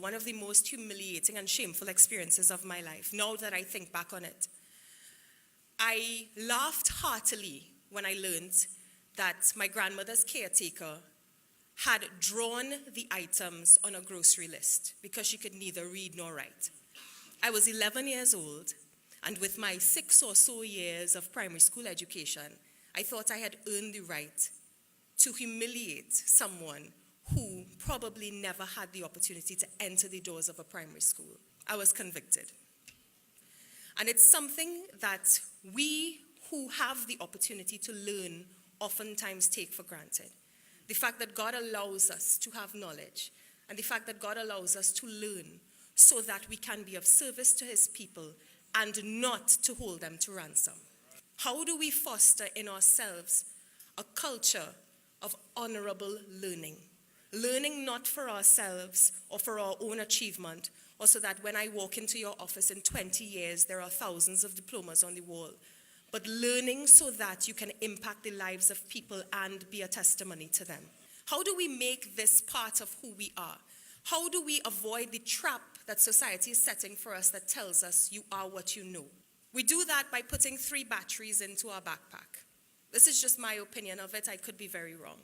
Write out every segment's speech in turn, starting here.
one of the most humiliating and shameful experiences of my life, now that I think back on it. I laughed heartily when I learned that my grandmother's caretaker had drawn the items on a grocery list because she could neither read nor write. I was 11 years old, and with my 6 or so years of primary school education, I thought I had earned the right to humiliate someone who probably never had the opportunity to enter the doors of a primary school. I was convicted. And it's something that we who have the opportunity to learn oftentimes take for granted. The fact that God allows us to have knowledge, and the fact that God allows us to learn so that we can be of service to his people and not to hold them to ransom. How do we foster in ourselves a culture of honorable learning? Learning not for ourselves or for our own achievement, or so that when I walk into your office in 20 years, there are thousands of diplomas on the wall, but learning so that you can impact the lives of people and be a testimony to them. How do we make this part of who we are? How do we avoid the trap that society is setting for us that tells us you are what you know? We do that by putting 3 batteries into our backpack. This is just my opinion of it. I could be very wrong.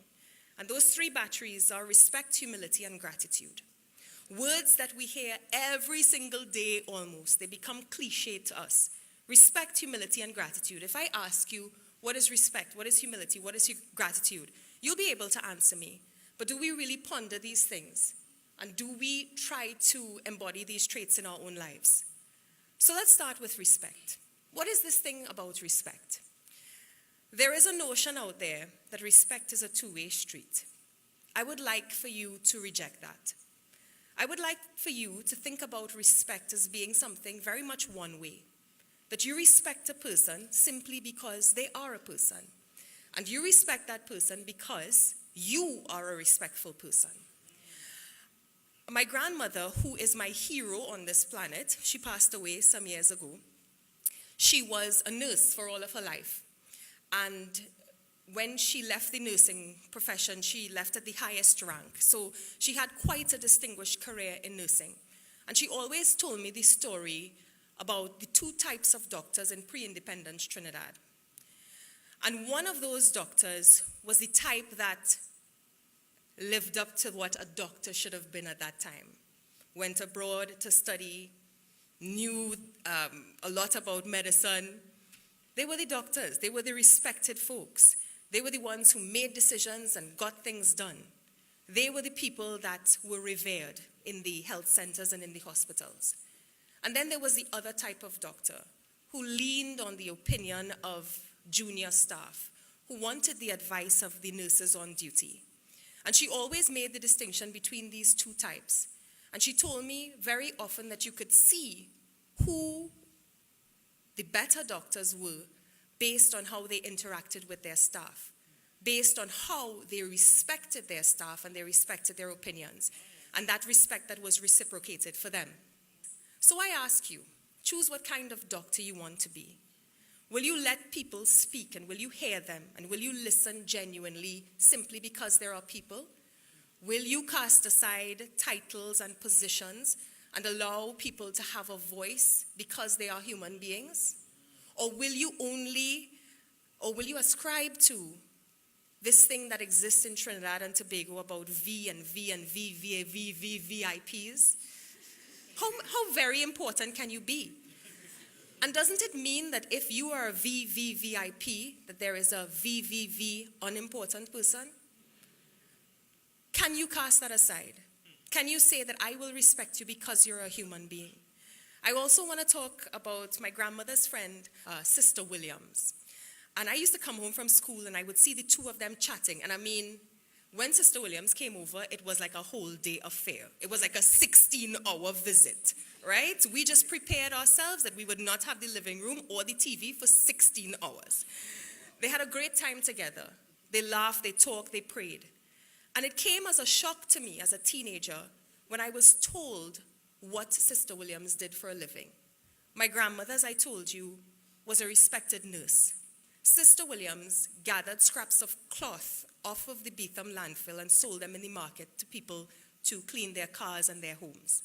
And those 3 batteries are respect, humility, and gratitude. Words that we hear every single day almost. They become cliche to us. Respect, humility, and gratitude. If I ask you, what is respect? What is humility? What is gratitude? You'll be able to answer me. But do we really ponder these things? And do we try to embody these traits in our own lives? So let's start with respect. What is this thing about respect? There is a notion out there that respect is a two-way street. I would like for you to reject that. I would like for you to think about respect as being something very much one way. That you respect a person simply because they are a person. And you respect that person because you are a respectful person. My grandmother, who is my hero on this planet, she passed away some years ago. She was a nurse for all of her life. And when she left the nursing profession, she left at the highest rank. So she had quite a distinguished career in nursing. And she always told me the story about the 2 types of doctors in pre-independence Trinidad. And one of those doctors was the type that lived up to what a doctor should have been at that time. Went abroad to study, knew a lot about medicine. They were the doctors. They were the respected folks. They were the ones who made decisions and got things done. They were the people that were revered in the health centers and in the hospitals. And then there was the other type of doctor who leaned on the opinion of junior staff, who wanted the advice of the nurses on duty. And she always made the distinction between these 2 types. And she told me very often that you could see who the better doctors were based on how they interacted with their staff, based on how they respected their staff and they respected their opinions, and that respect that was reciprocated for them. So I ask you, choose what kind of doctor you want to be. Will you let people speak, and will you hear them, and will you listen genuinely simply because there are people? Will you cast aside titles and positions and allow people to have a voice because they are human beings? Or will you ascribe to this thing that exists in Trinidad and Tobago about VIPs? How very important can you be? And doesn't it mean that if you are a VVVIP, that there is a VVV unimportant person? Can you cast that aside? Can you say that I will respect you because you're a human being? I also want to talk about my grandmother's friend, Sister Williams. And I used to come home from school and I would see the 2 of them chatting. And I mean, when Sister Williams came over, it was like a whole day affair. It was like a 16-hour visit, right? We just prepared ourselves that we would not have the living room or the TV for 16 hours. They had a great time together. They laughed, they talked, they prayed. And it came as a shock to me as a teenager when I was told what Sister Williams did for a living. My grandmother, as I told you, was a respected nurse. Sister Williams gathered scraps of cloth off of the Beetham landfill and sold them in the market to people to clean their cars and their homes.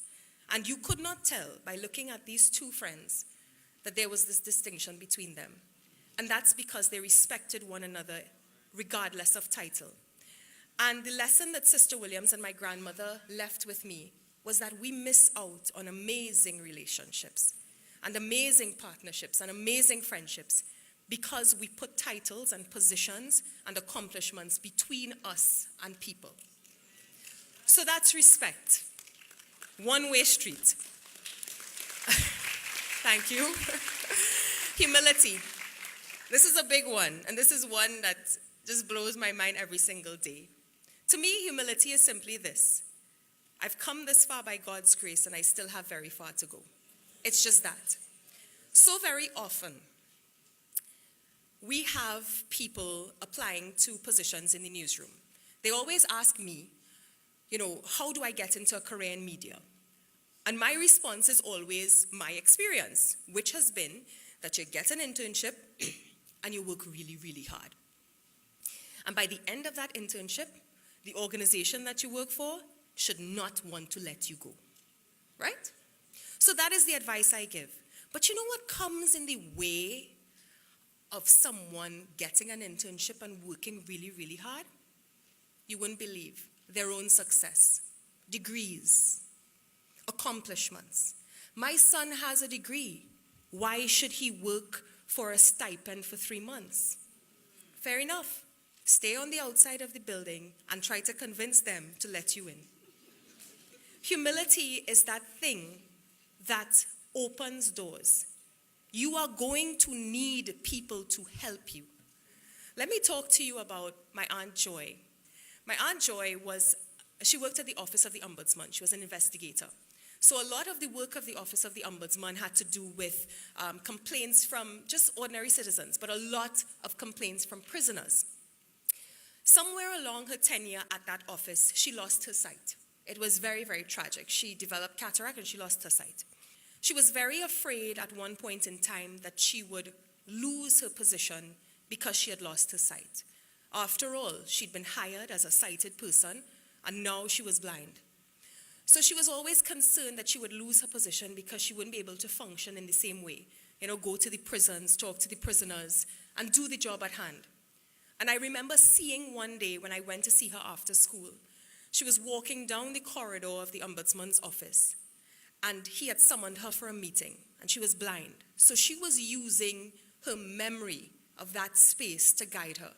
And you could not tell by looking at these two friends that there was this distinction between them. And that's because they respected one another regardless of title. And the lesson that Sister Williams and my grandmother left with me was that we miss out on amazing relationships and amazing partnerships and amazing friendships because we put titles and positions and accomplishments between us and people. So that's respect. One-way street. Thank you. Humility. This is a big one, and this is one that just blows my mind every single day. To me, humility is simply this. I've come this far by God's grace, and I still have very far to go. It's just that. So very often, we have people applying to positions in the newsroom. They always ask me, how do I get into a career in media? And my response is always my experience, which has been that you get an internship and you work really, really hard. And by the end of that internship, the organization that you work for should not want to let you go, right? So that is the advice I give. But you know what comes in the way of someone getting an internship and working really, really hard? You wouldn't believe. Their own success, degrees, accomplishments. My son has a degree. Why should he work for a stipend for 3 months? Fair enough. Stay on the outside of the building and try to convince them to let you in. Humility is that thing that opens doors. You are going to need people to help you. Let me talk to you about my Aunt Joy. My Aunt Joy she worked at the Office of the Ombudsman. She was an investigator. So a lot of the work of the Office of the Ombudsman had to do with complaints from just ordinary citizens, but a lot of complaints from prisoners. Somewhere along her tenure at that office, she lost her sight. It was very, very tragic. She developed cataract and she lost her sight. She was very afraid at one point in time that she would lose her position because she had lost her sight. After all, she'd been hired as a sighted person, and now she was blind. So she was always concerned that she would lose her position because she wouldn't be able to function in the same way. Go to the prisons, talk to the prisoners, and do the job at hand. And I remember seeing one day when I went to see her after school, she was walking down the corridor of the Ombudsman's office, and he had summoned her for a meeting, and she was blind. So she was using her memory of that space to guide her.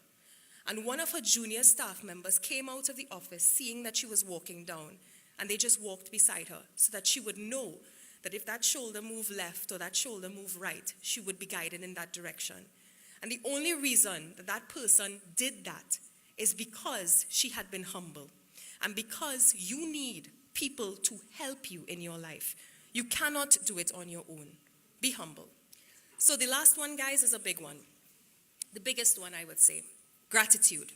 And one of her junior staff members came out of the office seeing that she was walking down, and they just walked beside her so that she would know that if that shoulder moved left or that shoulder moved right, she would be guided in that direction. And the only reason that that person did that is because she had been humble. And because you need people to help you in your life. You cannot do it on your own. Be humble. So the last one, guys, is a big one. The biggest one, I would say. Gratitude.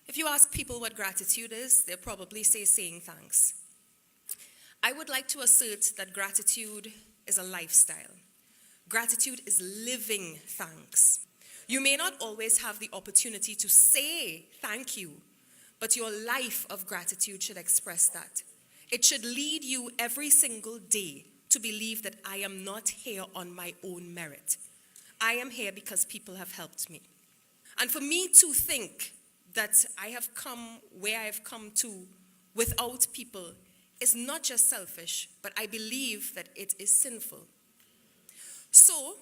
If you ask people what gratitude is, they'll probably say saying thanks. I would like to assert that gratitude is a lifestyle. Gratitude is living thanks. You may not always have the opportunity to say thank you, but your life of gratitude should express that. It should lead you every single day to believe that I am not here on my own merit. I am here because people have helped me. And for me to think that I have come where I have come to without people is not just selfish, but I believe that it is sinful. So,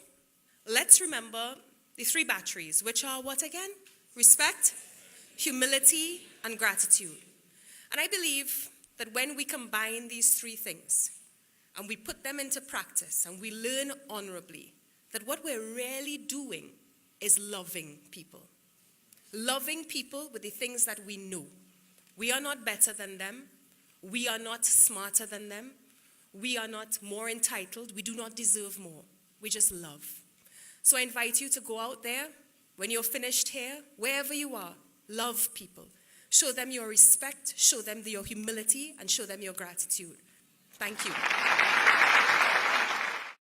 let's remember the 3 batteries, which are what again? Respect, humility, and gratitude. And I believe that when we combine these 3 things, and we put them into practice, and we learn honorably, that what we're really doing is loving people. Loving people with the things that we know. We are not better than them. We are not smarter than them. We are not more entitled. We do not deserve more. We just love. So I invite you to go out there, when you're finished here, wherever you are, love people. Show them your respect, show them your humility, and show them your gratitude. Thank you.